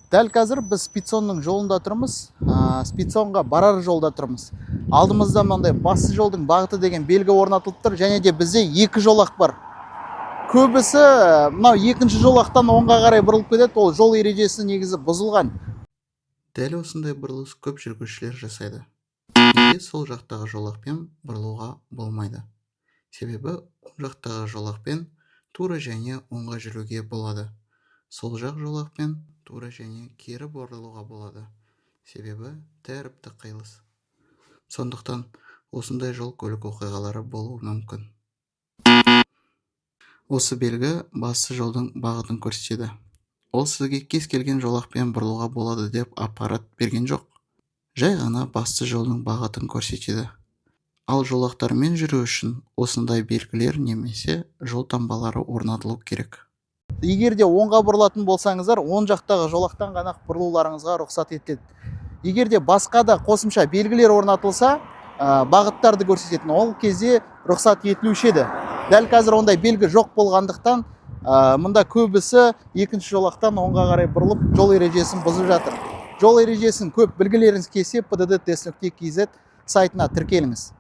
Дәл қазір біз Спицонның жолында тұрмыз. Спицонға барар жолда тұрмыз. Алдымызда мындай басты жолдың бағыты деген белгі орнатылып тұр, және де бізде екі жолақ бар. Көбісі мынау екінші жолақтан оңға қарай бұрылып кетеді, ол жол ережесі негізі бұзылған. Дәл осындай бұрылыс көп жүргізушілер жасайды. Неге сол жақтағы жолақпен бұрылуға болмайды? Себебі оң жақтағы жолақпен тура және оңға жүруге болады. Сол жақ жолақпен тура және кері бұрылуға болады. Себебі тәріпті қиылыс. Сондықтан осындай жол көлік оқиғалары болуы мүмкін. Осы белгі басты жолдың бағытын көрсетеді. Ол сізге кез келген жолақпен бұрылуға болады деп ақпарат берген жоқ. Жай ғана басты жолдың бағытын көрсетеді. Ал жолақтармен жүру үшін осындай белгілер немесе жол таңбалары орнатылу керек. Егер де оңға бұрылатын болсаңыздар, оң жақтағы жолақтан ғана бұрылуларыңызға рұқсат етіледі. Егер де басқа да қосымша белгілер орнатылса, бағыттарды көрсететін, ол кезде рұқсат етілуші еді. Дәл қазір ондай белгі жоқ болғандықтан, мұнда көбісі екінші жолақтан оңға қарай бұрылып, жол ережесін бұзып жатыр. Жол ережесін көп білгілеріңіз келсе, pdd.test.kz сайтына тіркеліңіз.